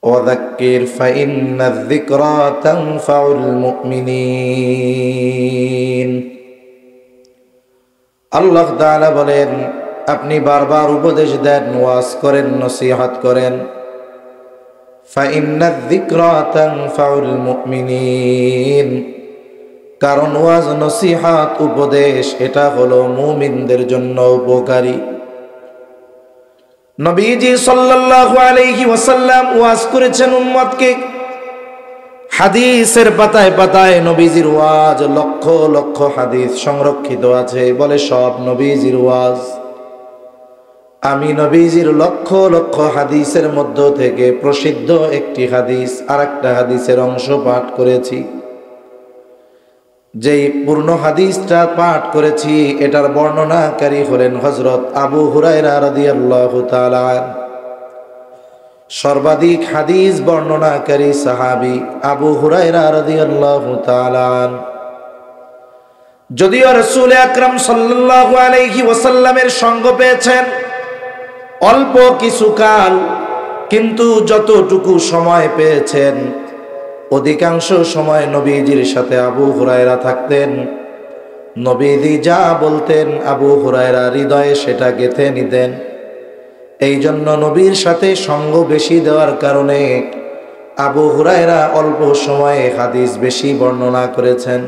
ওয়াযাক্কির ফাইন্নায যিকরা তানফাউল মুমিনিন। আল্লাহ তাআলা বলেন, আপনি বারবার উপদেশ দেন, ওয়াজ করেন, নসিহত করেন। ফাইন্নায যিকরা তানফাউল মুমিনিন, কারণ ওয়াজ, নসিহত, উপদেশ এটা হলো মুমিনদের জন্য উপকারী। নবীজি সাল্লাল্লাহু আলাইহি ওয়াসাল্লাম ওয়াজ করেছেন উম্মতকে। হাদিসের পাতায় পাতায় নবীজির ওয়াজ, লক্ষ লক্ষ হাদিস সংরক্ষিত আছে। বলে সব নবীজির ওয়াজ। আমি নবীজির লক্ষ লক্ষ হাদিসের মধ্য থেকে প্রসিদ্ধ একটি হাদিস আর একটা হাদিসের অংশ পাঠ করেছি। যেই পূর্ণ হাদিসটা পাঠ করেছি এটার বর্ণনাকারী হলেন হযরত আবু হুরায়রা রাদিয়াল্লাহু তাআলা। সর্বাধিক হাদিস বর্ণনাকারী সাহাবী আবু হুরায়রা রাদিয়াল্লাহু তাআলা। যদিও রাসূল আকরাম সাল্লাল্লাহু আলাইহি ওয়াসাল্লামের সঙ্গ পেয়েছেন অল্প কিছুকাল, কিন্তু যতটুকু সময় পেয়েছেন অধিকাংশ সময় নবীজির সাথে আবু হুরায়রা থাকতেন। নবীজি যা বলতেন আবু হুরায়রা হৃদয়ে সেটা গেঁথে নিতেন। এই জন্য নবীর সাথে সঙ্গ বেশি দেওয়ার কারণে আবু হুরায়রা অল্প সময়ে হাদিস বেশি বর্ণনা করেছেন।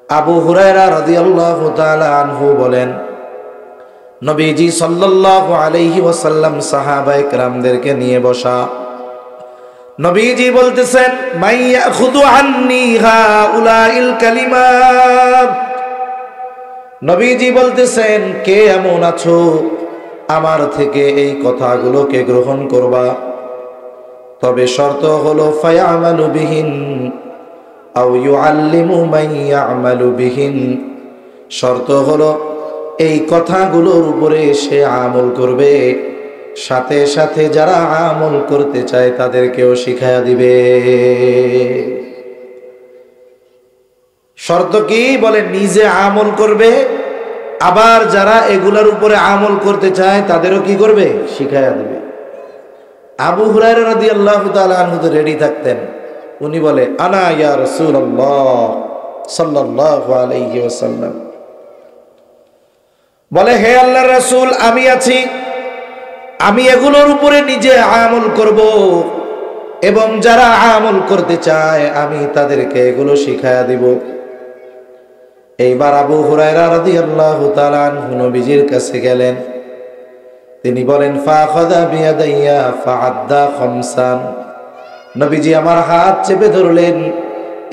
আবু হুরায়রা রাদিয়াল্লাহু তাআলা আনহু বলেন, নবীজি সাল্লাল্লাহু আলাইহি ওয়াসাল্লাম সাহাবায়ে কেরামদেরকে নিয়ে বসা। নবীজি বলতেছেন, মাইয়া খুদু আন্নি হাউলাইল কালিমাত। নবীজি বলতেছেন, কে এমন আছো আমার থেকে এই কথাগুলোকে গ্রহণ করবা, তবে শর্ত হলো ফায়ামালু বিহিন আও ইউআল্লিমু মান ইয়ামালু বিহিন। শর্ত হলো এই কথাগুলোর উপরে সে আমল করবে, সাথে সাথে যারা আমল করতে চায় তাদেরকেও শিখায়া দিবে। শর্ত কি? বলে নিজে আমল করবে, আবার যারা এগুলার উপরে আমল করতে চায় তাদেরও কি করবে? শিখায়া দিবে। আবু হুরায়রা রাদিয়াল্লাহু তাআলা আনহু তো রেডি থাকতেন। উনি বলে, আনা ইয়া রাসূলুল্লাহ সাল্লাল্লাহু আলাইহি ওয়াসাল্লাম। বলে, হে আল্লাহর রাসূল, আমি আছি, আমি এগুলোর উপরে নিজে আমল করব এবং যারা আমল করতে চায় আমি তাদেরকে এগুলো শিখায়া দিব। এইবার আবু হুরায়রা রাদিয়াল্লাহু তাআলা আনহু নবীজির কাছে গেলেন। তিনি বলেন, ফাখাযা বিয়াদাইয়া ফাআদ্দা খামসান। নবীজি আমার হাত চেপে ধরলেন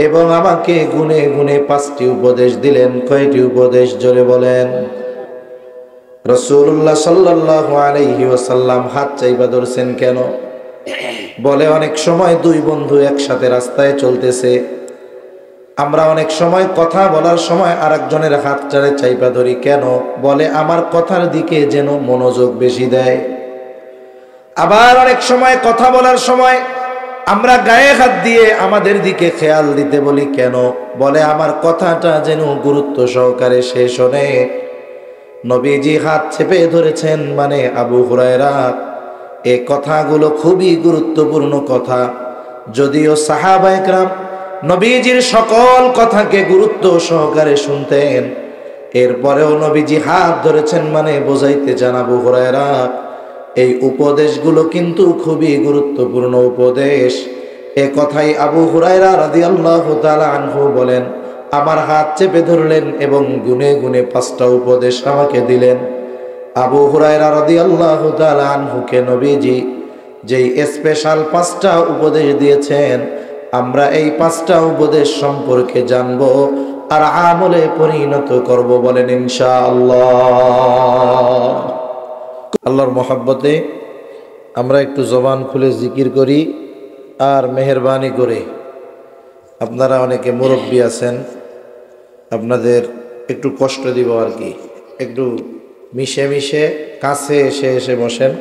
এবং আমাকে গুনে গুনে 5টি উপদেশ দিলেন। কয়টি উপদেশ জোরে বলেন? রাসূলুল্লাহ সাল্লাল্লাহু আলাইহি ওয়াসাল্লাম হাত চাইবা ধরছেন কেন? বলে, অনেক সময় দুই বন্ধু একসাথে রাস্তায় চলতেছে, আমরা অনেক সময় কথা বলার সময় আরেকজনের হাতটারে চাইপা ধরি কেন? বলে, আমার কথার দিকে যেন মনোযোগ বেশি দেয়। আবার অনেক সময় কথা বলার সময় আমরা গায়ে হাত দিয়ে আমাদের দিকে খেয়াল দিতে বলি কেন? বলে, আমার কথাটা যেন গুরুত্ব সহকারে সে শোনে। নবীজি হাত চেপে ধরেছেন মানে আবু হুরায়রা এই কথাগুলো খুবই গুরুত্বপূর্ণ কথা। যদিও সাহাবায়ে কেরাম নবীজির সকল কথাকে গুরুত্ব সহকারে শুনতেন, এরপরেও নবীজি হাত ধরেছেন মানে বোঝাইতে চান আবু হুরায়রা এই উপদেশগুলো কিন্তু খুবই গুরুত্বপূর্ণ উপদেশ। এ কথাই আবু হুরায়রা রাদিয়াল্লাহু তাআলা আনহু বলেন, আমার হাত চেপে ধরলেন এবং গুনে গুনে 5টা উপদেশ আমাকে দিলেন। আবু হুরায়রা রাদিয়াল্লাহু তাআলা আনহুকে নবীজি যেই স্পেশাল 5টা উপদেশ দিয়েছেন, আমরা এই 5টা উপদেশ সম্পর্কে জানব আর আমলে পরিণত করব। বলেন ইনশাআল্লাহ। আল্লাহর মহব্বতে আমরা একটু জবান খুলে জিকির করি আর মেহেরবানি করে, আপনারা অনেকে মুরব্বী আছেন, আপনাদের একটু কষ্ট দিব আর কি, একটু মিশে মিশে কাছে এসে এসে বসেন,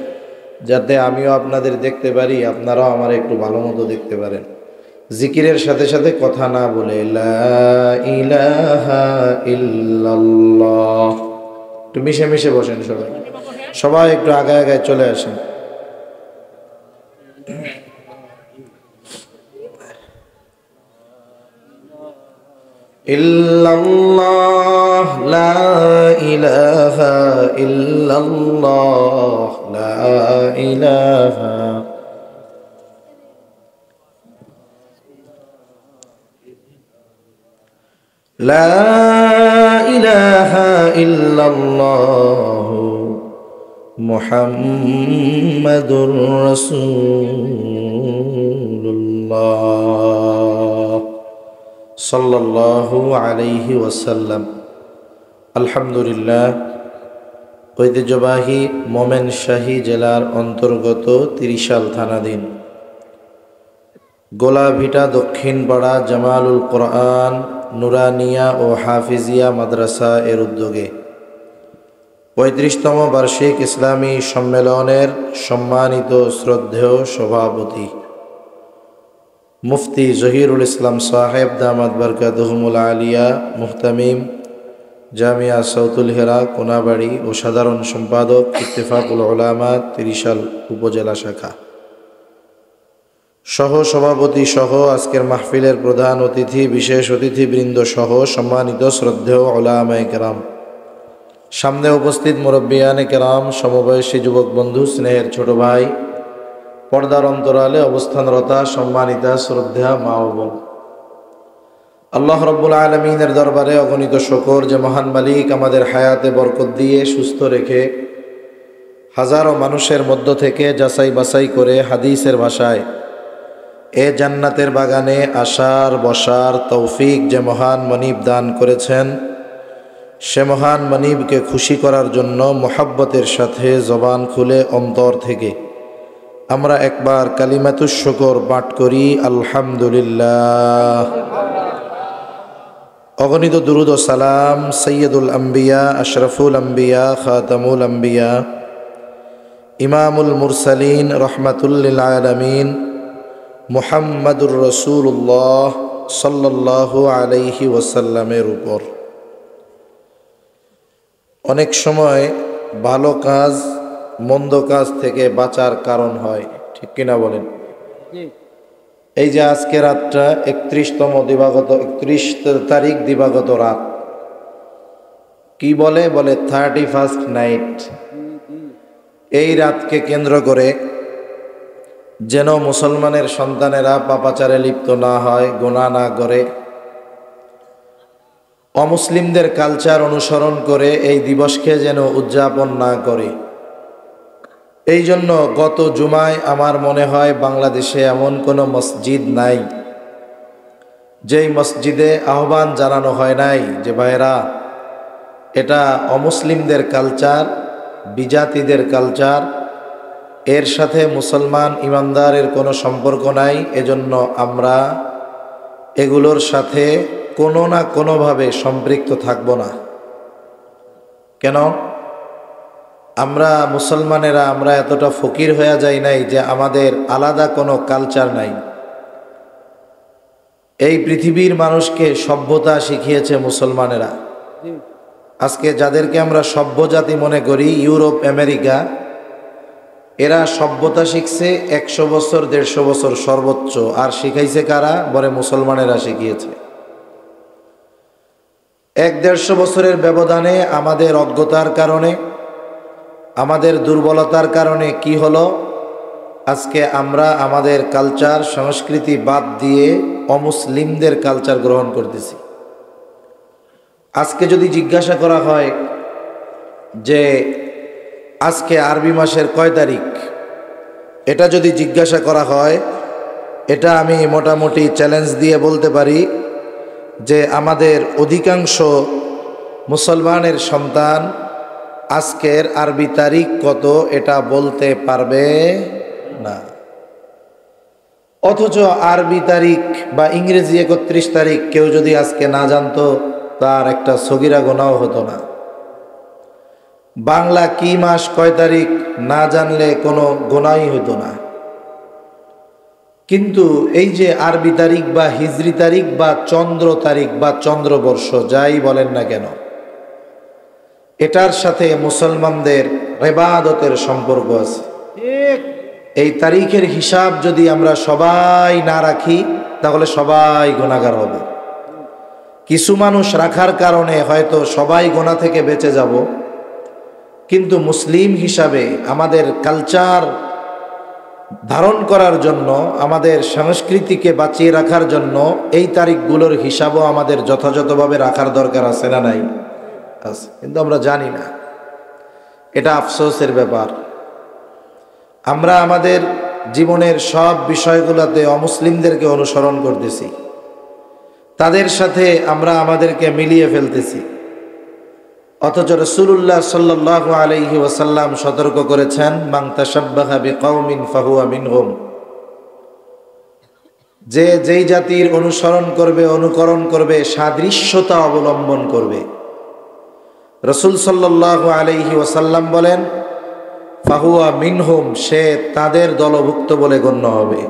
যাতে আমিও আপনাদের দেখতে পারি, আপনারাও আমার একটু ভালো মতো দেখতে পারেন। জিকিরের সাথে সাথে কথা না বলে লা ইলাহা ইল্লাল্লাহ, একটু মিশে মিশে বসেন সবাই, সবাই একটু আগায় আগায় চলে আসেন। ইল্লাল্লাহ লা ইলাহা ইল্লাল্লাহ লা ইলাহা লা ইলাহা ইল্লাল্লাহ মুহাম্মাদুর রাসূলুল্লাহ সাল্লাল্লাহু আলাইহি ওয়াসাল্লাম। আলহামদুলিল্লাহ, ঐতিহ্যবাহী মোমেনশাহী জেলার অন্তর্গত ত্রিশাল থানাধীন গোলাভিটা দক্ষিণপাড়া জামালুল কোরআন নুরানিয়া ও হাফিজিয়া মাদ্রাসা এর উদ্যোগে ৩৫তম বার্ষিক ইসলামী সম্মেলনের সম্মানিত শ্রদ্ধেয় সভাপতি মুফতি জহিরুল ইসলাম সাহেব দামাত বরকাতুহুমুল আলিয়া মুহতামিম জামিয়া সাউতুল হেরা কোনাবাড়ি ও সাধারণ সম্পাদক ইত্তেফাকুল উলামা ত্রিশাল উপজেলা শাখা সহ সভাপতি সহ আজকের মাহফিলের প্রধান অতিথি বিশেষ অতিথিবৃন্দ সহ সম্মানিত শ্রদ্ধেয় উলামায়ে কেরাম, সামনে উপস্থিত মুরব্বিয়ানে কেরাম, সমবয়সী যুবক বন্ধু, স্নেহের ছোট ভাই, পর্দার অন্তরালে অবস্থানরতা সম্মানিতা শ্রদ্ধা মা ও বোন, আল্লাহ রব্বুল আলমিনের দরবারে অগণিত শকর যে মহান মালিক আমাদের হায়াতে বরকত দিয়ে সুস্থ রেখে হাজারো মানুষের মধ্য থেকে যাচাই বাছাই করে হাদিসের ভাষায় এ জান্নাতের বাগানে আসার বসার তৌফিক যে মহান মনিব দান করেছেন, সে মহান মনিবকে খুশি করার জন্য মোহাব্বতের সাথে জবান খুলে অন্তর থেকে আমরা একবার কালিমাতুশ শুকর পাঠ করি, আলহামদুলিল্লাহ। অগণিত দুরুদ ও সালাম সৈয়দুল আম্বিয়া, আশরাফুল আম্বিয়া, খাতামুল আম্বিয়া, ইমামুল মুরসালিন, রহমাতুল লিল আলামিন মুহাম্মাদুর রাসূলুল্লাহ সাল্লাল্লাহু আলাইহি ওয়াসাল্লামের উপর। অনেক সময় ভালো কাজ মন্দ কাজ থেকে বাঁচার কারণ হয়, ঠিক কিনা বলেন? এই যে আজকে রাতটা 31 তারিখ দিবাগত রাত, কি বলে 31st নাইট। এই রাতকে কেন্দ্র করে যেন মুসলমানের সন্তানেরা পাপাচারে লিপ্ত না হয়, গুনাহ না করে, অমুসলিমদের কালচার অনুসরণ করে এই দিবসকে যেন উদযাপন না করে। এই জন্য গত জুমায় আমার মনে হয় বাংলাদেশে এমন কোনো মসজিদ নাই যেই মসজিদে আহ্বান জানানো হয় নাই যে ভাইরা, এটা অমুসলিমদের কালচার, বিজাতিদের কালচার, এর সাথে মুসলমান ইমানদারের কোনো সম্পর্ক নাই, এজন্য আমরা এগুলোর সাথে কোনো না কোনোভাবে সম্পৃক্ত থাকব না। কেন? আমরা মুসলমানেরা আমরা এতটা ফকির হয়ে যাই নাই যে আমাদের আলাদা কোনো কালচার নাই। এই পৃথিবীর মানুষকে সভ্যতা শিখিয়েছে মুসলমানেরা। আজকে যাদেরকে আমরা সভ্য জাতি মনে করি, ইউরোপ, আমেরিকা, এরা সভ্যতা শিখছে 100 বছর 150 বছর সর্বোচ্চ। আর শিখাইছে কারা? বলে মুসলমানেরা শিখিয়েছে। 100-150 বছরের ব্যবধানে আমাদের অজ্ঞতার কারণে, আমাদের দুর্বলতার কারণে কি হলো? আজকে আমরা আমাদের কালচার সংস্কৃতি বাদ দিয়ে অমুসলিমদের কালচার গ্রহণ করতেছি। আজকে যদি জিজ্ঞাসা করা হয় যে আজকে আরবি মাসের কয় তারিখ, এটা যদি জিজ্ঞাসা করা হয়, এটা আমি মোটামুটি চ্যালেঞ্জ দিয়ে বলতে পারি যে আমাদের অধিকাংশ মুসলমানের সন্তান আজকের আরবি তারিখ কত এটা বলতে পারবে না। অথচ আরবি তারিখ বা ইংরেজি 31 তারিখ কেউ যদি আজকে না জানতো, তার একটা সগীরা গুনাহ হতো না। বাংলা কি মাস কয় তারিখ না জানলে কোনো গুনাহই হতো না। কিন্তু এই যে আরবি তারিখ বা হিজরি তারিখ বা চন্দ্র তারিখ বা চন্দ্রবর্ষ, যাই বলেন না কেন, এটার সাথে মুসলমানদের ইবাদতের সম্পর্ক আছে। এই তারিখের হিসাব যদি আমরা সবাই না রাখি, তাহলে সবাই গুনাহগার হবে। কিছু মানুষ রাখার কারণে হয়তো সবাই গোনা থেকে বেঁচে যাব, কিন্তু মুসলিম হিসাবে আমাদের কালচার ধারণ করার জন্য, আমাদের সংস্কৃতিকে বাঁচিয়ে রাখার জন্য এই তারিখগুলোর হিসাবও আমাদের যথাযথভাবে রাখার দরকার আছে না নাই? আছে, কিন্তু আমরা জানি না। এটা আফসোসের ব্যাপার। আমরা আমাদের জীবনের সব বিষয়গুলোতে অমুসলিমদেরকে অনুসরণ করতেছি, তাদের সাথে আমরা আমাদেরকে মিলিয়ে ফেলতেছি। অথচ রাসূলুল্লাহ সাল্লাল্লাহু আলাইহি ওয়াসাল্লাম সতর্ক করেছেন, মান তাশাব্বাহা বিকওমিন ফাহুয়া মিনহুম, যে যেই জাতির অনুসরণ করবে, অনুকরণ করবে, সাদৃশ্যতা অবলম্বন করবে, রাসূল সাল্লাল্লাহু আলাইহি ওয়াসাল্লাম বলেন ফাহুয়া মিনহুম, সে তাদের দলভুক্ত বলে গণ্য হবে।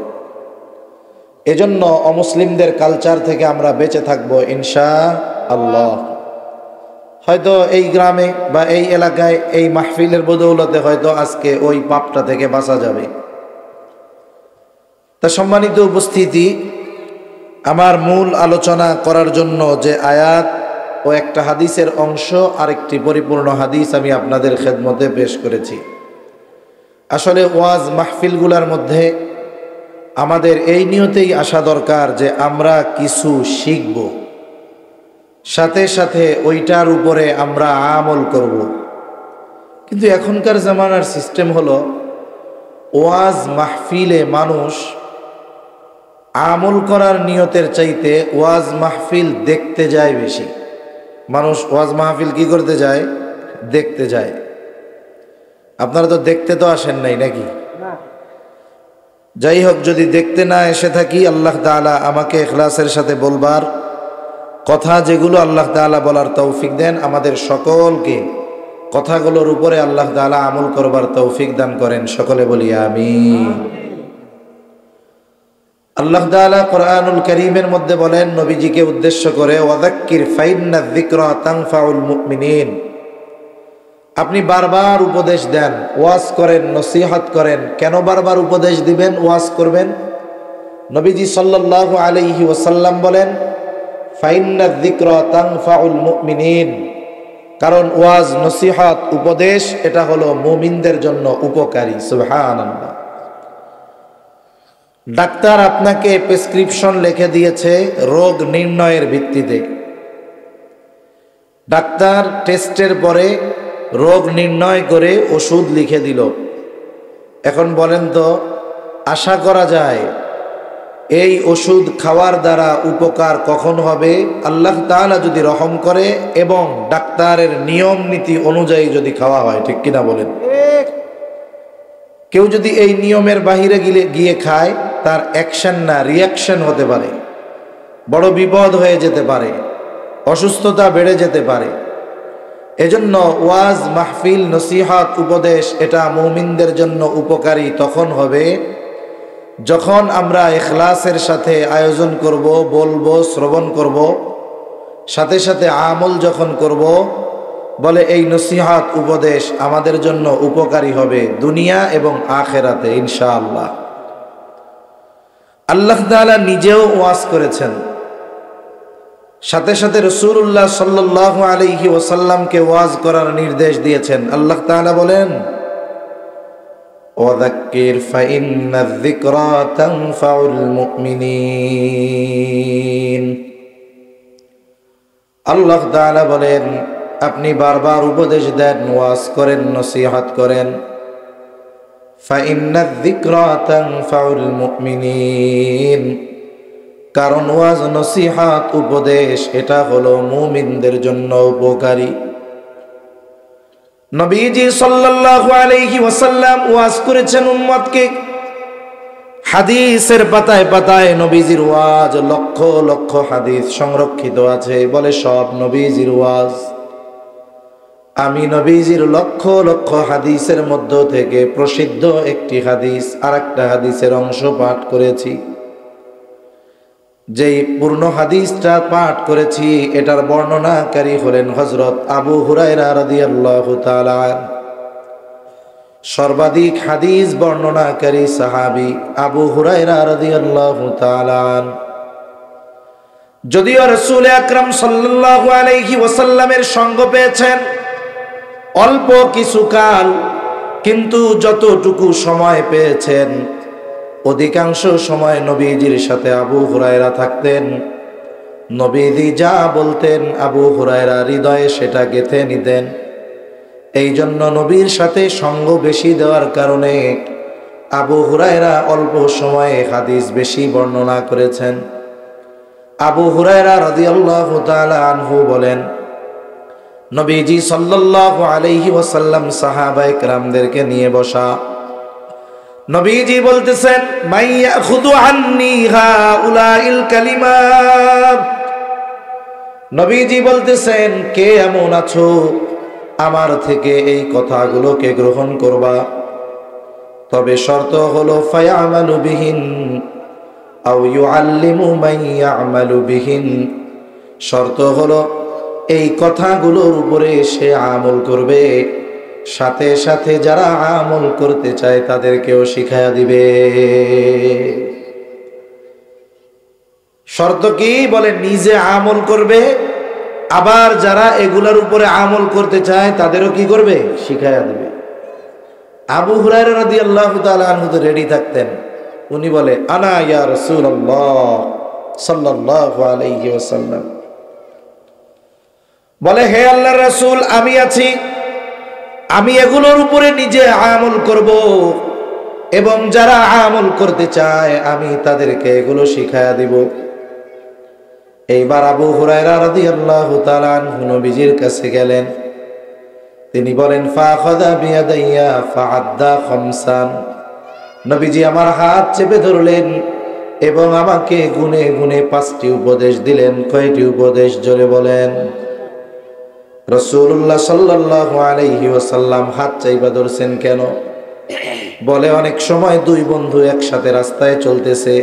এজন্য অমুসলিমদের কালচার থেকে আমরা বেঁচে থাকবো ইনশাআল্লাহ। হয়তো এই গ্রামে বা এই এলাকায় এই মাহফিলের বদৌলতে হয়তো আজকে ওই পাপটা থেকে বাঁচা যাবে। তা সম্মানিত উপস্থিতি, আমার মূল আলোচনা করার জন্য যে আয়াত ও একটা হাদিসের অংশ, আরেকটি পরিপূর্ণ হাদিস আমি আপনাদের খেদমতে পেশ করেছি। আসলে ওয়াজ মাহফিলগুলোর মধ্যে আমাদের এই নিয়তেই আসা দরকার যে আমরা কিছু শিখব, সাথে সাথে ওইটার উপরে আমরা আমল করব। কিন্তু এখনকার জামানার সিস্টেম হলো, ওয়াজ মাহফিলে মানুষ আমল করার নিয়তের চাইতে ওয়াজ মাহফিল দেখতে যায় বেশি। মানুষ ওয়াজ মাহফিল কি করতে যায়? দেখতে যায়। আপনারা তো দেখতে তো আসেন নাই নাকি? যাই হোক, যদি দেখতে না এসে থাকি, আল্লাহ তাআলা আমাকে ইখলাসের সাথে বলবার কথা যেগুলো আল্লাহ তাআলা বলার তৌফিক দেন, আমাদের সকলকে কথাগুলোর উপরে আল্লাহ তাআলা আমল করবার তৌফিক দান করেন। সকলে বলি আমিন। আল্লাহ তাআলা কোরআনুল কারীমের মধ্যে বলেন নবীজিকে উদ্দেশ্য করে, ওয়াযাক্কির ফাইন্না যিকরা তানফাউল মুমিনিন। আপনি বারবার উপদেশ দেন, ওয়াজ করেন, নসিহত করেন। কেন বারবার উপদেশ দিবেন, ওয়াজ করবেন? নবীজি সাল্লাল্লাহু আলাইহি ওয়াসাল্লাম বলেন, ফাইন্না যিকরা তানফাউল মুমিনিন, কারণ ওয়াজ, নসিহত, উপদেশ এটা হলো মুমিনদের জন্য উপকারী। সুবহানাল্লাহ। ডাক্তার আপনাকে প্রেসক্রিপশন লিখে দিয়েছে রোগ নির্ণয়ের ভিত্তিতে। ডাক্তার টেস্টের পরে রোগ নির্ণয় করে ওষুধ লিখে দিল। এখন বলেন তো, আশা করা যায় এই ওষুধ খাওয়ার দ্বারা উপকার কখন হবে? আল্লাহ তাআলা যদি রহম করে এবং ডাক্তারের নিয়ম নীতি অনুযায়ী যদি খাওয়া হয়। ঠিক কিনা বলেন? কেউ যদি এই নিয়মের বাহিরে গিয়ে খায়, তার অ্যাকশন না রিয়াকশন হতে পারে, বড় বিপদ হয়ে যেতে পারে, অসুস্থতা বেড়ে যেতে পারে। এজন্য ওয়াজ মাহফিল, নসিহত, উপদেশ এটা মুমিনদের জন্য উপকারী তখন হবে যখন আমরা ইখলাসের সাথে আয়োজন করব, বলবো, শ্রবণ করব, সাথে সাথে আমল যখন করব। বলে এই নসিহত, উপদেশ আমাদের জন্য উপকারী হবে দুনিয়া এবং আখিরাতে ইনশাআল্লাহ। আল্লাহ তাআলা নিজেও ওয়াজ করেছেন, সাথে সাথে রাসূলুল্লাহ সাল্লাল্লাহু আলাইহি ওয়াসাল্লামকে ওয়াজ করার নির্দেশ দিয়েছেন। আল্লাহ তাআলা বলেন, ওয়াযাক্কির ফাইন্না যিকরা তানফাউল মুমিনিন। আল্লাহ তাআলা বলেন, আপনি বারবার উপদেশ দেন, ওয়াজ করেন, নসিহত করেন। ফাইন্না যিকরা তানফাউল মুমিনিন, কারণ ওয়াজ, নসিহত, উপদেশ এটা হলো মুমিনদের জন্য উপকারী। নবীজি সাল্লাল্লাহু আলাইহি ওয়াসাল্লাম ওয়াজ করেছেন উম্মতকে। হাদিসের পাতায় পাতায় নবীজির ওয়াজ, লক্ষ লক্ষ হাদিস সংরক্ষিত আছে। বলে সব নবীজির ওয়াজ। আমি নবীজির লক্ষ লক্ষ হাদিসের মধ্য থেকে প্রসিদ্ধ একটি হাদিস, আরেকটা হাদিসের অংশ পাঠ করেছি। যেই পূর্ণ হাদিসটা পাঠ করেছি এটার বর্ণনাকারী হলেন হযরত আবু হুরায়রা রাদিয়াল্লাহু তাআলা। সর্বাধিক হাদিস বর্ণনাকারী সাহাবী আবু হুরায়রা রাদিয়াল্লাহু তাআলা। যদিও রাসূল আকরাম সাল্লাল্লাহু আলাইহি ওয়াসাল্লামের সঙ্গ পেয়েছেন অল্প কিছুকাল, কিন্তু যতটুকু সময় পেয়েছেন অধিকাংশ সময় নবীজির সাথে আবু হুরায়রা থাকতেন। নবীজি যা বলতেন আবু হুরায়রা হৃদয়ে সেটা গেঁথে নিতেন। এই জন্য নবীর সাথে সঙ্গ বেশি দেওয়ার কারণে আবু হুরায়রা অল্প সময়ে হাদিস বেশি বর্ণনা করেছেন। আবু হুরায়রা রাদিয়াল্লাহু তাআলা আনহু বলেন, নবীজি সাল্লাল্লাহু আলাইহি ওয়াসাল্লাম সাহাবায়ে কেরামদেরকে নিয়ে বসা। নবীজি বলতেছেন, মাইয়াখুযু আন্নী হাউলাইল কালিমাত। নবীজি বলতেছেন, কে এমন আছো আমার থেকে এই কথাগুলোকে গ্রহণ করবা, তবে শর্ত হলো ফায়ামালু বিহিন আও ইউআল্লিমু মান ইয়ামালু বিহিন। শর্ত হলো এই কথাগুলোর উপরে সে আমল করবে, সাথে সাথে যারা আমল করতে চায় তাদেরকেও শিখায়া দিবে। শর্ত কি? বলে নিজে আমল করবে, আবার যারা এগুলোর উপরে আমল করতে চায় তাদেরও কি করবে? শিখায়া দিবে। আবু হুরায়রা রাদিয়াল্লাহু তাআলা আনহু তো রেডি থাকতেন। উনি বলে, আনা ইয়া রাসূলুল্লাহ সাল্লাল্লাহু আলাইহি ওয়াসাল্লাম। বলে, হে আল্লাহর রাসূল, আমি আছি, আমি এগুলোর উপরে নিজে আমল করব, এবং যারা আমল করতে চায় আমি তাদেরকে এগুলো শিখায়া দিব। এইবার আবু হুরায়রা রাদিয়াল্লাহু তাআলা আনহু নবীজির কাছে গেলেন। তিনি বলেন, ফাখাযা বিয়াদাইয়া ফাআদ্দা খামসান। নবীজি আমার হাত চেপে ধরলেন এবং আমাকে গুনে গুনে 5টি উপদেশ দিলেন। কয়টি উপদেশ? জোরে বলেন। রাসূলুল্লাহ সাল্লাল্লাহু আলাইহি ওয়াসাল্লাম হাত চাইবা ধরছেন কেন? বলে, অনেক সময় দুই বন্ধু একসাথে রাস্তায় চলতেছে,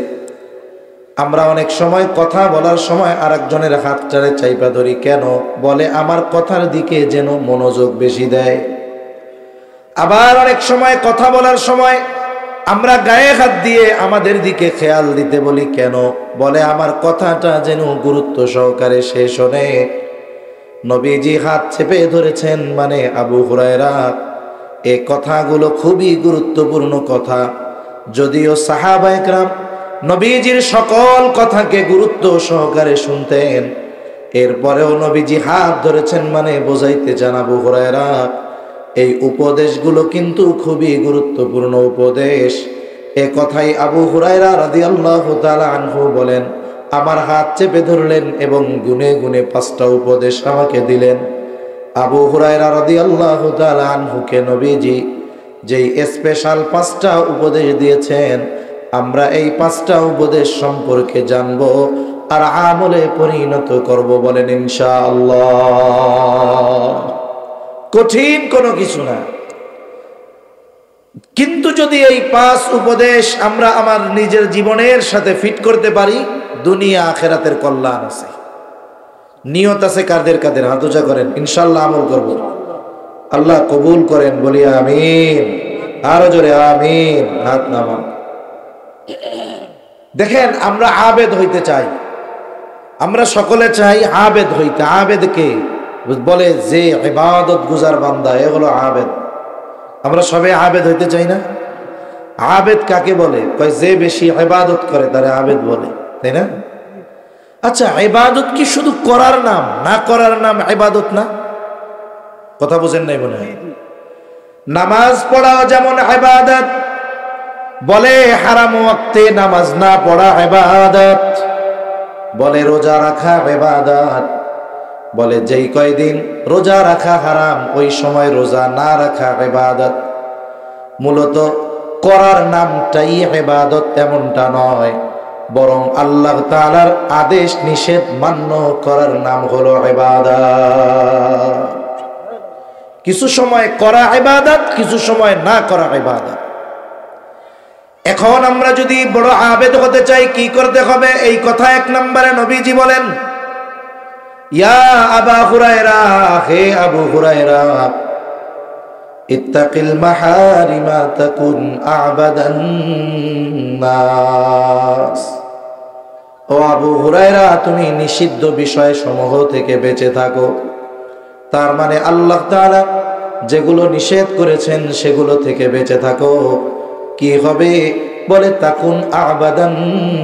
আমরা অনেক সময় কথা বলার সময় আরেকজনের হাতটারে চাইপা ধরি কেন? বলে, আমার কথার দিকে যেন মনোযোগ বেশি দেয়। আবার অনেক সময় কথা বলার সময় আমরা গায়ে হাত দিয়ে আমাদের দিকে খেয়াল দিতে বলি কেন? বলে, আমার কথাটা যেন গুরুত্ব সহকারে সে শোনে। নবীজি হাত চেপে ধরেছেন মানে আবু হুরায়রা এই কথাগুলো খুবই গুরুত্বপূর্ণ কথা। যদিও সাহাবায়ে কেরাম নবীজির সকল কথাকে গুরুত্ব সহকারে শুনতেন, এরপরেও নবীজি হাত ধরেছেন মানে বোঝাইতে চান আবু হুরায়রা এই উপদেশগুলো কিন্তু খুবই গুরুত্বপূর্ণ উপদেশ। এ কথাই আবু হুরায়রা রাদিয়াল্লাহু তাআলা আনহু বলেন, আমার হাত চেপে ধরলেন এবং গুনে গুনে 5টা উপদেশ আমাকে দিলেন। আবু হুরায়রা রাদিয়াল্লাহু তাআলা আনহুকে নবীজি যেই স্পেশাল 5টা উপদেশ দিয়েছেন, আমরা এই 5টা উপদেশ সম্পর্কে জানব আর আমলে পরিণত করব। বলেন ইনশাআল্লাহ। কঠিন কোনো কিছু না, কিন্তু যদি এই 5 উপদেশ আমরা আমার নিজের জীবনের সাথে ফিট করতে পারি, দুনিয়া আখেরাতের কল্যাণ আছে। নিয়ত আছে কাদের কাদের? হাত উঁচা করেন, ইনশাআল্লাহ আমল করব। আল্লাহ কবুল করেন, বলি আমিন। আরো জোরে আমিন। হাত নামান। দেখেন, আমরা আবেদ হইতে চাই, আমরা সকলে চাই আবেদ হইতে। আবেদ কে? বলে যে ইবাদত গুজার বান্দা, এ হলো আবেদ। আমরা সবাই আবেদ হইতে চাই না? আবেদ কাকে বলে? কয় যে বেশি ইবাদত করে তারে আবেদ বলে, তাই না? আচ্ছা, ইবাদত কি শুধু করার নাম? না করার নাম ইবাদত না? কথা বুঝেন নাই মনে হয়। নামাজ পড়াও যেমন ইবাদত, বলে হারাম ওয়াক্তে নামাজ না পড়া ইবাদত। বলে রোজা রাখা ইবাদত, বলে যেই কয়দিন রোজা রাখা হারাম ওই সময় রোজা না রাখা ইবাদত। মূলত করার নামটাই ইবাদত এমনটা নয়, বরং আল্লাহ তাআলার আদেশ নিষেধ মান্য করার নাম হলো ইবাদত। কিছু সময় করা ইবাদত, কিছু সময় না করা ইবাদত। এখন আমরা যদি বড় আবেদ হতে চাই কি করতে হবে? এই কথা 1 নম্বরে নবীজি বলেন, ইয়া আবা হুরায়রা, হে আবু হুরায়রা, ইত্তাকিল মাহারিমা তাকুন আবাদান নাস। ও আবু হুরায়রা তুমি নিষিদ্ধ বিষয় সমূহ থেকে বেঁচে থাকো। তার মানে আল্লাহ তাআলা যেগুলো নিষেধ করেছেন সেগুলো থেকে বেঁচে থাকো। কি হবে? বলে তাকুন আবাদান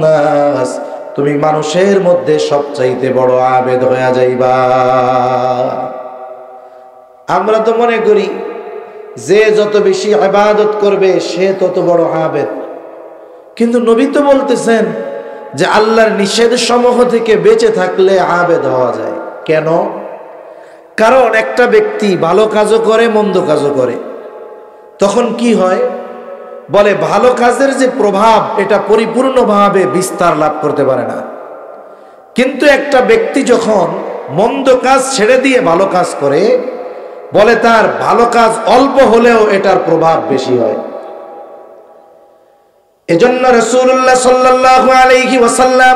নাস, তুমি মানুষের মধ্যে সবচাইতে বড় আবেদ হয়ে যাইবা। আমরা তো মনে করি যে যত বেশি ইবাদত করবে সে তত বড় আবেদ, কিন্তু নবী তো বলতেছেন যে আল্লাহর নিষেধ সমূহ থেকে বেঁচে থাকলে আবেদ হওয়া যায়। কেন? কারণ একটা ব্যক্তি ভালো কাজও করে মন্দ কাজও করে, তখন কি হয়? বলে ভালো কাজের যে প্রভাব এটা পরিপূর্ণভাবে বিস্তার লাভ করতে পারে না, কিন্তু একটা ব্যক্তি যখন মন্দ কাজ ছেড়ে দিয়ে ভালো কাজ করে, বলে তার ভালো কাজ অল্প হলেও এটার প্রভাব বেশি হয়। এজন্য রাসূলুল্লাহ সাল্লাল্লাহু আলাইহি ওয়াসাল্লাম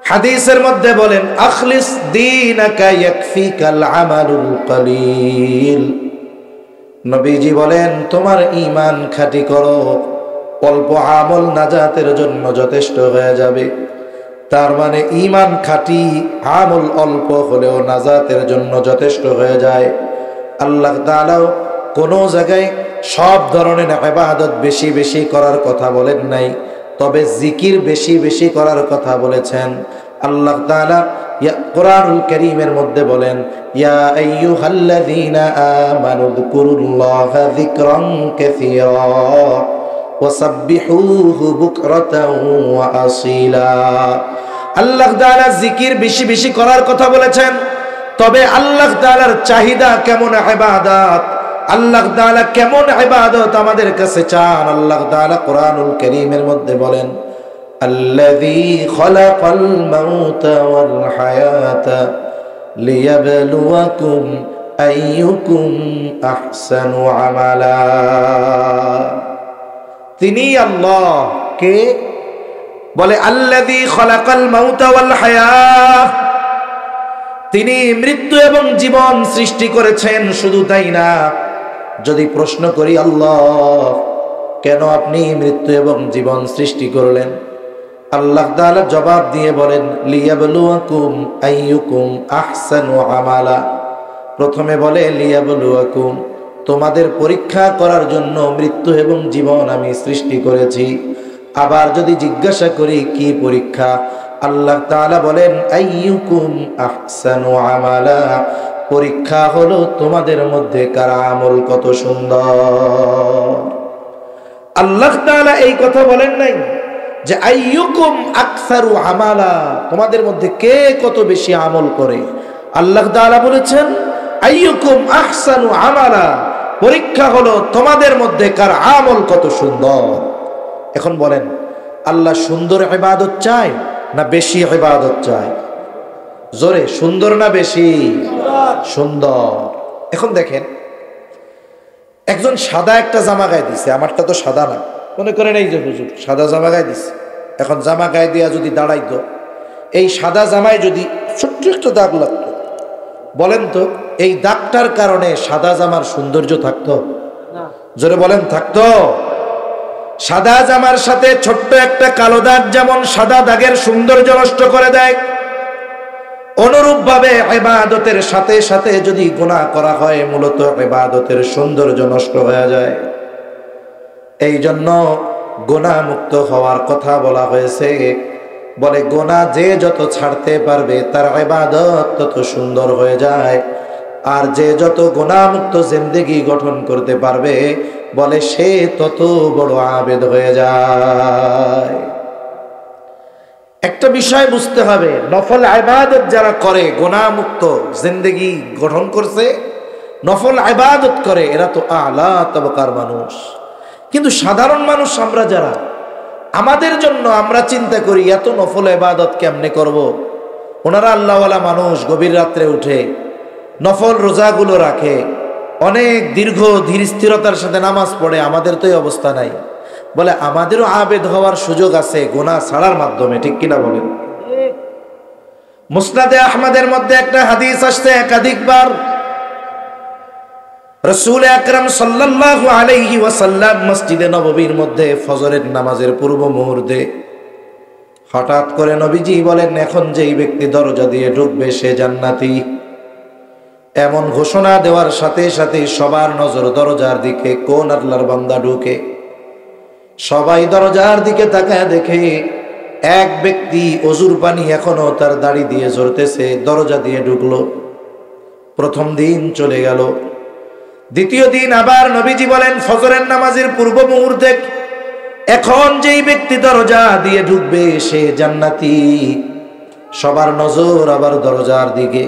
হাদিসের মধ্যে বলেন, আখলিস দীনাকা ইয়াকফিকাল আমালুল কলিল। নবীজি বলেন তোমার ঈমান খাঁটি করো, অল্প আমল নাজাতের জন্য যথেষ্ট হয়ে যাবে। তার মানে ঈমান খাঁটি, আমল অল্প হলেও নাজাতের জন্য যথেষ্ট হয়ে যায়। আল্লাহ তাআলা কোনো জায়গায় সব ধরনের ইবাদত বেশি বেশি করার কথা বলেন নাই, তবে জিকির বেশি বেশি করার কথা বলেছেন। আল্লাহ তাআলা কোরআনুল কারীমের মধ্যে বলেন, ইয়া আইয়ুহাল্লাযীনা আমানু যকুরুল্লাহা যিকরান কাসীরা ওয়াসাব্বিহুহু বুকরাতাও ওয়া আসীলা। আল্লাহ তাআলা জিকির বেশি বেশি করার কথা বলেছেন, তবে আল্লাহ তাআলার চাহিদা কেমন ইবাদত, আল্লাহ তাআলা কেমন ইবাদত আমাদের কাছে চান। আল্লাহ তাআলা কোরআনুল কারীমের মধ্যে বলেন, আল্লাযী খালাকাল মাউতা ওয়াল হায়াতা লিয়াবলুয়াকুম আইয়ুকুম আহসানু আমালা। তিনি আল্লাহ কে? বলে আল্লাযী খালাকাল মাউতা ওয়াল হায়াত, তিনি মৃত্যু এবং জীবন সৃষ্টি করেছেন। শুধু তাই না, যদি প্রশ্ন করি আল্লাহ কেন আপনি মৃত্যু এবং জীবন সৃষ্টি করলেন, আল্লাহ তাআলা জবাব দিয়ে বলেন, লিয়াবলুয়াকুম আইয়ুকুম আহসানু আমালা। প্রথমে বলে লিয়াবলুয়াকুম, তোমাদের পরীক্ষা করার জন্য মৃত্যু এবং জীবন আমি সৃষ্টি করেছি। আবার যদি জিজ্ঞাসা করি কি পরীক্ষা, আল্লাহ তাআলা বলেন আইয়ুকুম আহসানু আমালা, পরীক্ষা হলো তোমাদের মধ্যে কার আমল কত সুন্দর। আল্লাহ তাআলা এই কথা বলেন নাই যে আইয়ুকুম আকসারু আমালা, তোমাদের মধ্যে কে কত বেশি আমল করে। আল্লাহ তাআলা বলেছেন আইয়ুকুম আহসানু আমালা, পরীক্ষা হলো তোমাদের মধ্যে কার আমল কত সুন্দর। এখন বলেন, আল্লাহ সুন্দর ইবাদত চায় না বেশি ইবাদত চায়? জোরে, সুন্দর না বেশি? সুন্দর। এখন দেখেন, একজন সাদা একটা জামা গায়ে দিছে, আমারটা তো সাদা না, মনে করেন এই যে হুজুর সাদা জামা গায়ে দিছে, এখন জামা গায়ে দিয়া যদি দাঁড়াইতো, এই সাদা জামায় যদি ছোট্ট একটা দাগ লাগতো, বলেন তো এই দাগটার কারণে সাদা জামার সৌন্দর্য থাকতো? জোরে বলেন, থাকতো? সাদা জামার সাথে ছোট্ট একটা কালো দাগ যেমন সাদা দাগের সৌন্দর্য নষ্ট করে দেয়, অনুরূপ ভাবে ইবাদতের সাথে সাথে যদি গুনাহ করা হয়, মূলত ইবাদতের সৌন্দর্য নষ্ট হয়ে যায়। এই জন্য গুনাহ মুক্ত হওয়ার কথা বলা হয়েছে। বলে গুনাহ যে যত ছাড়তে পারবে তার ইবাদত তত সুন্দর হয়ে যায়, আর যে যত গুনাহ মুক্ত জিন্দেগি গঠন করতে পারবে, বলে সে তত বড় আবেদ হয়ে যায়। একটা বিষয় বুঝতে হবে, নফল ইবাদত যারা করে, গুনাহ মুক্ত জিন্দেগি গঠন করছে, নফল ইবাদত করে, এরা তো আলা তবকার মানুষ। কিন্তু সাধারণ মানুষ আমরা যারা, আমাদের জন্য আমরা চিন্তা করি এত নফল ইবাদত কেমনে করব। ওনারা আল্লাহওয়ালা মানুষ, গভীর রাত্রে উঠে নফল রোজাগুলো রাখে, অনেক দীর্ঘ ধীর স্থিরতার সাথে নামাজ পড়ে, আমাদের তো এই অবস্থা নাই। বলে আমাদেরও আবেদ হওয়ার সুযোগ আছে গুনাহ ছাড়ার মাধ্যমে, ঠিক কিনা বলেন? মুসনাদে আহমদের মধ্যে একটা হাদিস আসছে একাধিকবার, রাসূল আকরাম সাল্লাল্লাহু আলাইহি ওয়াসাল্লাম মসজিদে নববীর মধ্যে ফজরের নামাজের পূর্ব মুহূর্তে হঠাৎ করে নবীজি বলেন, এখন যেই ব্যক্তি দরজা দিয়ে ঢুকবে সে জান্নাতি। এমন ঘোষণা দেওয়ার সাথে সাথে সবার নজর দরজার দিকে। কোন আল্লাহর বান্দা ঢুকে? সবাই দরজার দিকে তাকায় দেখে এক ব্যক্তি অজুর পানি এখনো তার দাড়ি দিয়ে ঝরতেছে, দরজা দিয়ে ঢুকলো। প্রথম দিন চলে গেল। দ্বিতীয় দিন আবার নবীজি বলেন, ফজরের নামাজের পূর্ব মুহূর্তে এখন যেই ব্যক্তি দরজা দিয়ে ঢুকবে সে জান্নাতি। সবার নজর আবার দরজার দিকে।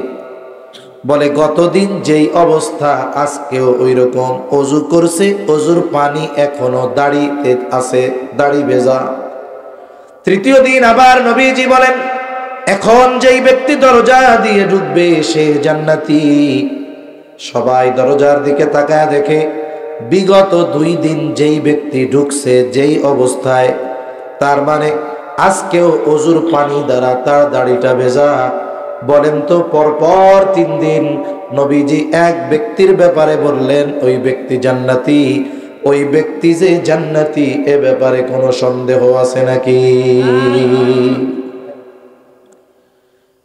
বলে, গতদিন যেই অবস্থা আজকেও ওই রকম। অজু করছে, অজুর পানি এখনো দাড়িতে আছে, দাড়ি ভেজা। তৃতীয় দিন আবার নবীজি বলেন, এখন যেই ব্যক্তি দরজা দিয়ে ঢুকবে সে জান্নাতি। সবাই দরজার দিকে তাকায় দেখে বিগত 2 দিন যেই ব্যক্তি ঢুকছে যেই অবস্থায়, তার মানে আজকেও অজুর পানি দ্বারা তার দাড়িটা ভেজা। বলেন তো, পরপর 3 দিন নবীজি এক ব্যক্তির ব্যাপারে বললেন ওই ব্যক্তি জান্নাতি। ওই ব্যক্তি যে জান্নাতি এ ব্যাপারে কোনো সন্দেহ আছে নাকি?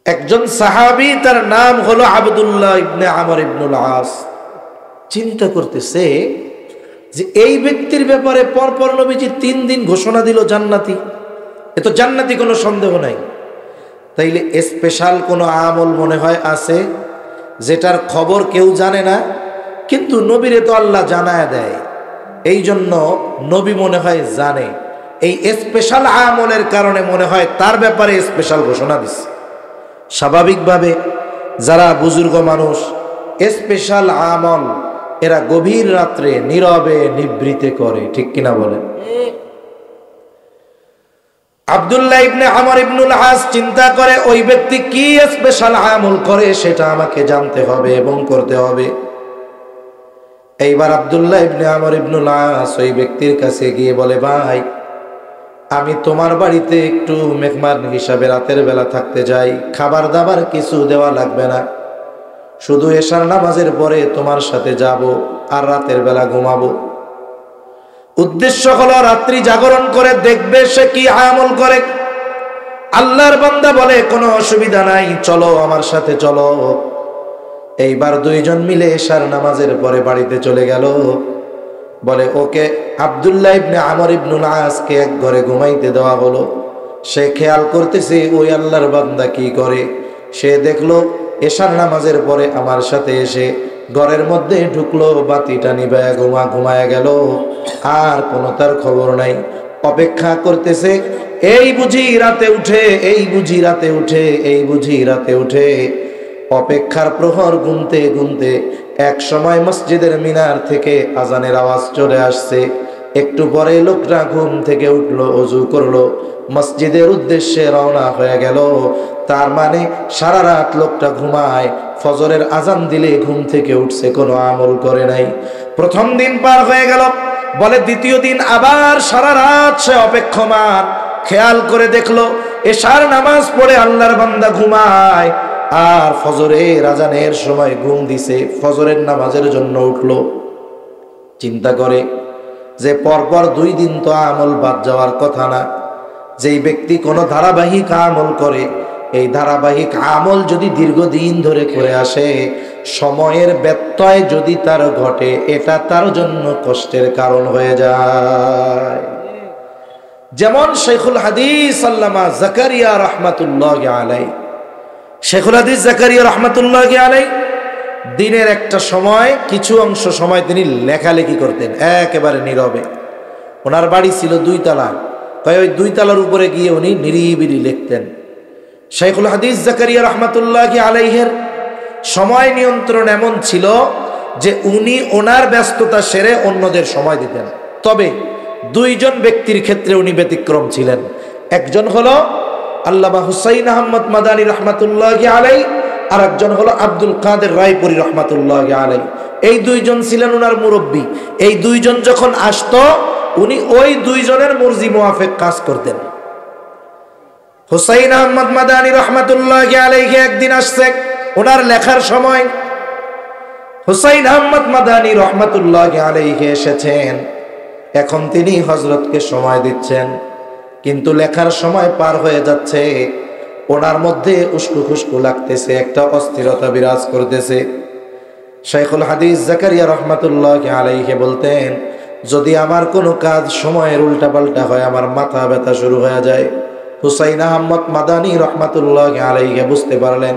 একজন সাহাবী, তার নাম হলো আব্দুল্লাহ ইবনে আমর ইবনুল আস। চিন্তা করতেছে যে এই ব্যক্তির ব্যাপারে পরপর নবীজি 3 দিন ঘোষণা দিল জান্নাতি। এ তো জান্নাতি, কোনো সন্দেহ নাই। তাইলে স্পেশাল কোনো আমল মনে হয় আছে যেটার খবর কেউ জানে না, কিন্তু নবীরে তো আল্লাহ জানায় দেয়। এই জন্য নবী মনে হয় জানে। এই স্পেশাল আমলের কারণে মনে হয় তার ব্যাপারে স্পেশাল ঘোষণা দিচ্ছে। স্বাভাবিকভাবে যারা বুজুর্গ মানুষ, স্পেশাল আমল এরা গভীর রাত্রে নীরবে নিবৃতে করে, ঠিক কিনা বলেন? আব্দুল্লাহ ইবনে আমর ইবনুল আস চিন্তা করে, ওই ব্যক্তি কি স্পেশাল আমল করে সেটা আমাকে জানতে হবে এবং করতে হবে। এইবার আব্দুল্লাহ ইবনে আমর ইবনুল আস ওই ব্যক্তির কাছে গিয়ে বলে, ভাই, আমি তোমার বাড়িতে একটু মেহমান হিসাবে রাতের বেলা থাকতে যাই। খাবার দাবার কিছু দেওয়া লাগবে না, শুধু এশার নামাজের পরে তোমার সাথে যাব আর রাতের বেলা ঘুমাবো। উদ্দেশ্য হলো রাত্রি জাগরণ করে দেখবে সে কি আমল করে। আল্লাহর বান্দা বলে, কোনো অসুবিধা নাই, চলো আমার সাথে চলো। এইবার 2 জন মিলে এশার নামাজের পরে বাড়িতে চলে গেল। বলে, ওকে আব্দুল্লাহ ইবনে আমর ইবনুল আসকে এক ঘরে ঘুমাইতে দেওয়া হলো। সে খেয়াল করতেছে ওই আল্লাহর বান্দা কি করে। সে দেখলো এশার নামাজের পরে আমার সাথে এসে ঘরের মধ্যে ঢুকলো, বাতিটা নিভায়া ঘুমায়া গেল, আর কোনো তার খবর নাই। অপেক্ষা করতেছে, এই বুঝি রাতে উঠে, এই বুঝি রাতে উঠে, এই বুঝি রাতে উঠে। অপেক্ষার প্রহর গুনতে গুনতে এক সময় মসজিদের মিনার থেকে আজানের আওয়াজ চলে আসছে। একটু পরে লোকটা ঘুম থেকে উঠলো, অজু করলো, মসজিদের উদ্দেশ্যে রওনা হয়ে গেল। তার মানে সারা রাত লোকটা ঘুমায়, ফজরের আজান দিলে ঘুম থেকে উঠছে, কোনো আমল করে নাই। প্রথম দিন পার হয়ে গেল। বলে, দ্বিতীয় দিন আবার সারা রাত সে অপেক্ষমান। খেয়াল করে দেখলো এশার নামাজ পড়ে আল্লাহর বান্দা ঘুমায়, আর ফজরের আজানের সময় ঘুম দিছে, ফজরের নামাজের জন্য উঠলো। চিন্তা করে যে পরপর 2 দিন তো আমল বাদ যাওয়ার কথা না। যেই ব্যক্তি কোনো ধারাবাহিক আমল করে, এই ধারাবাহিক আমল যদি দীর্ঘদিন ধরে করে আসে, সময়ের ব্যত্যয় যদি তার ঘটে, এটা তার জন্য কষ্টের কারণ হয়ে যায়। যেমন শেখুল হাদিস আল্লামা জাকারিয়া রহমাতুল্লাহি আলাইহি, শেখুল হাদিস জাকারিয়া রহমাতুল্লাহি আলাইহি দিনের একটা সময়, কিছু অংশ সময় তিনি লেখালেখি করতেন একেবারে নীরবে। ওনার বাড়ি ছিল 2 তলা, তাই ওই 2 তলার উপরে গিয়ে উনি নিরিবিলি লিখতেন। শেখুল হাদিস জাকারিয়া রহমাতুল্লাহি আলাইহির সময় নিয়ন্ত্রণ এমন ছিল যে উনি ওনার ব্যস্ততা সেরে অন্যদের সময় দিতেন। তবে 2 জন ব্যক্তির ক্ষেত্রে উনি ব্যতিক্রম ছিলেন। একজন হলো আল্লামা হুসাইন আহমদ মাদানী রহমাতুল্লাহি আলাইহি, আর একজন হলো আব্দুল কাদের রায়পুরি রহমাতুল্লাহি আলাইহি। এই 2 জন ছিলেন ওনার মুরব্বী। এই 2 জন যখন আসতো, উনি ওই 2 জনের মর্জি মোয়াফেক কাজ করতেন। হুসাইন আহমদ মাদানী রহমাতুল্লাহি আলাইহি একদিন আসছে ওনার লেখার সময়। হুসাইন আহমদ মাদানী রহমাতুল্লাহি আলাইহি এসেছেন, এখন তিনি হযরতকে সময় দিচ্ছেন। কিন্তু লেখার সময় পার হয়ে যাচ্ছে, ওনার মধ্যে উস্কু খুস্কু লাগতেছে, একটা অস্থিরতা বিরাজ করতেছে। শাইখুল হাদিস জাকারিয়া রহমাতুল্লাহ আলাইহি বলতেন, যদি আমার কোনো কাজ সময়ের উল্টাপাল্টা হয় আমার মাথা ব্যথা শুরু হয়ে যায়। হুসাইন আহমদ মাদানী রহমাতুল্লাহ আলাইহি বুঝতে পারলেন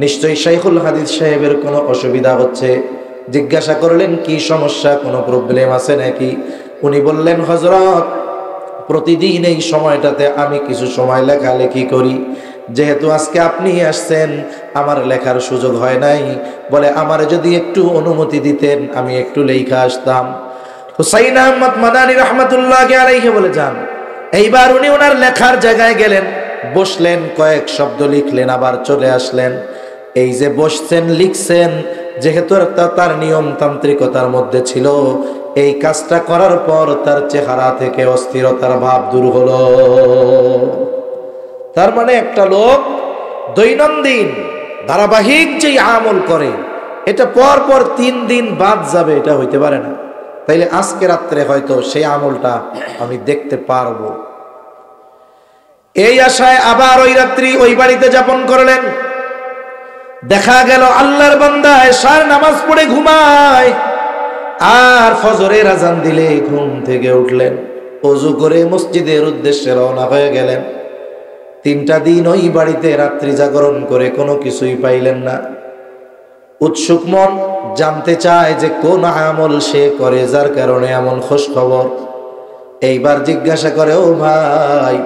নিশ্চয়ই শাইখুল হাদিস সাহেবের কোনো অসুবিধা হচ্ছে। জিজ্ঞাসা করলেন, কি সমস্যা, কোনো প্রবলেম আছে নাকি? উনি বললেন, হযরত, প্রতিদিন এই সময়টাতে আমি কিছু সময় লেখালেখি করি, যেহেতু আজকে আপনি আসছেন আমার লেখার সুযোগ হয় নাই। বলে, আমার যদি একটু অনুমতি দিতেন আমি একটু লেখা আসতাম। হুসাইন আহমদ মাদানী রহমাতুল্লাহ আলাইহি বলে যান। এইবার উনি ওনার লেখার জায়গায় গেলেন, বসলেন, কয়েক শব্দ লিখলেন, আবার চলে আসলেন। এই যে বসছেন লিখছেন, যেহেতু তার নিয়মতান্ত্রিকতার মধ্যে ছিল, এই কাজটা করার পর তার চেহারা থেকে অস্থিরতার ভাব দূর হলো। তার মানে একটা লোক দৈনন্দিন ধারাবাহিক যেই আমল করে, এটা পর পর 3 দিন বাদ যাবে, এটা হইতে পারে না। তাইলে আজকে রাত্রে হয়তো সেই আমলটা আমি দেখতে পারবো, এই আশায় আবার ওই রাত্রি ওই বাড়িতে যাপন করলেন। দেখা গেল আল্লাহর বান্দা এশার নামাজ পড়ে ঘুমায়, আর ফজরের আজান দিলে ঘুম থেকে উঠলেন, ওযু করে মসজিদের উদ্দেশ্যে রওনা হয়ে গেলেন। 3টা দিন ওই বাড়িতে রাত্রি জাগরণ করে কোনো কিছুই পাইলেন না। উৎসুক মন জানতে চায় যে কোন আমল সে করে যার কারণে এমন খোঁজ খবর। এইবার জিজ্ঞাসা করে, ও ভাই,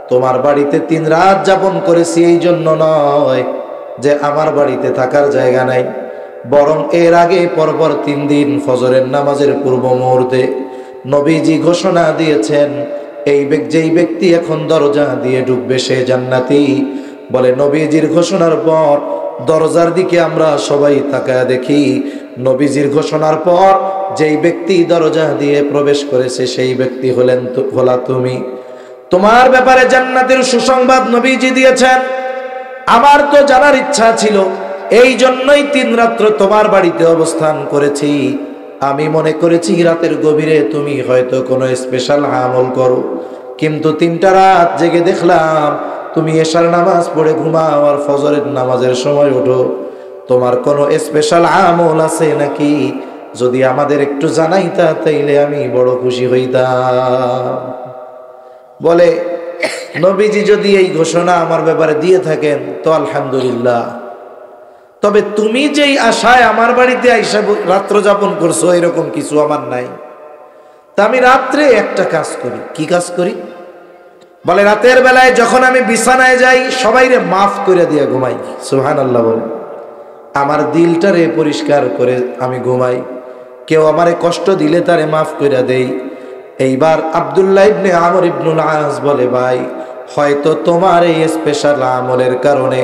তোমার বাড়িতে 3 রাত যাপন করেছি এই জন্য নয় যে আমার বাড়িতে থাকার জায়গা নাই, বরং এর আগে পরপর 3 দিন ফজরের নামাজের পূর্ব মুহূর্তে নবীজি ঘোষণা দিয়েছেন, যেই ব্যক্তি এখন দরজা দিয়ে ঢুকবে সে জান্নাতি। বলে, নবীজির ঘোষণার পর দরজার দিকে আমরা সবাই তাকায় দেখি, নবীজির ঘোষণার পর যেই ব্যক্তি দরজা দিয়ে প্রবেশ করেছে সেই ব্যক্তি হলা তুমি। তোমার ব্যাপারে জান্নাতের সুসংবাদ নবীজি দিয়েছেন। আমার তো জানার ইচ্ছা ছিল, এই জন্যই 3 রাত্র তোমার বাড়িতে অবস্থান করেছি। আমি মনে করেছি রাতের গভীরে তুমি হয়তো কোনো স্পেশাল আমল করো, কিন্তু 3টা রাত জেগে দেখলাম তুমি এশার নামাজ পড়ে ঘুমাও আর ফজরের নামাজের সময় ওঠো। তোমার কোনো স্পেশাল আমল আছে নাকি? যদি আমাদের একটু জানাইতা তাইলে আমি বড় খুশি হইতাম। বলে, নবীজি যদি এই ঘোষণা আমার ব্যাপারে দিয়ে থাকেন তো আলহামদুলিল্লাহ, তবে তুমি যেই আশায় আমার বাড়িতে আইসা রাত্র যাপন করছো এরকম কিছু আমার নাই। তা আমি রাত্রে একটা কাজ করি। কি কাজ করি? বলে, রাতের বেলায় যখন আমি বিছানায় যাই সবাইরে মাফ করে দিয়ে ঘুমাই। সুবহানাল্লাহ বলে, আমার দিলটারে পরিষ্কার করে আমি ঘুমাই। কেউ আমারে কষ্ট দিলে তারে মাফ করে দেই। এইবার আব্দুল্লাহ ইবনে আমর ইবনুল আস বলে, ভাই, হয়তো তোমার এই স্পেশাল আমলের কারণে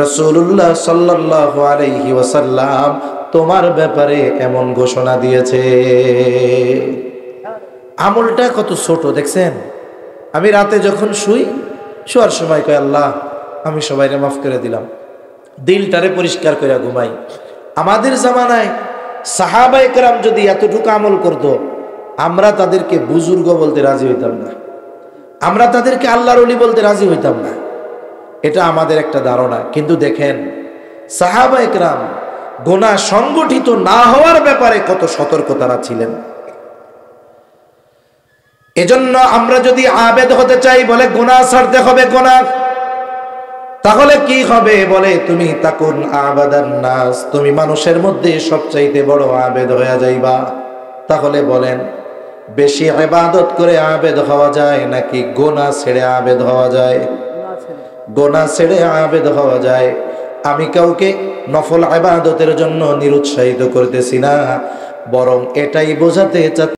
রাসূলুল্লাহ সাল্লাল্লাহু আলাইহি ওয়াসাল্লাম তোমার ব্যাপারে এমন ঘোষণা দিয়েছে। আমলটা কত ছোট দেখছেন? আমি রাতে যখন শোয়ার সময় কই, আল্লাহ আমি সবাইকে মাফ করে দিলাম, দিলটারে পরিষ্কার করে ঘুমাই। আমাদের জামানায় সাহাবায়ে কেরাম যদি এতটুকু আমল করতো, আমরা তাদেরকে বুজুর্গ বলতে রাজি হইতাম না, আমরা তাদেরকে আল্লাহর ওলি বলতে রাজি হইতাম না। এটা আমাদের একটা ধারণা। কিন্তু দেখেন সাহাবায়ে কেরাম গুনাহ সংগঠিত না হওয়ার ব্যাপারে কত সতর্ক তারা ছিলেন। এজন্য আমরা যদি আবেদ হতে চাই, বলে গুনাহ ছাড়তে হবে গুনাহ। তাহলে কি হবে? বলে, তুমি তাকুন আবাদান নাস, তুমি মানুষের মধ্যে সবচাইতে বড় আবেদ হয়ে যাইবা। তাহলে বলেন, বেশি ইবাদত করে আবেদ হওয়া যায় নাকি গুনাহ ছেড়ে আবেদ হওয়া যায়? গুনাহ ছেড়ে আবেদ হওয়া যায়। আমি কাউকে নফল ইবাদতের জন্য নিরুৎসাহিত করতেছি না, বরং এটাই বোঝাতে চাচ্ছি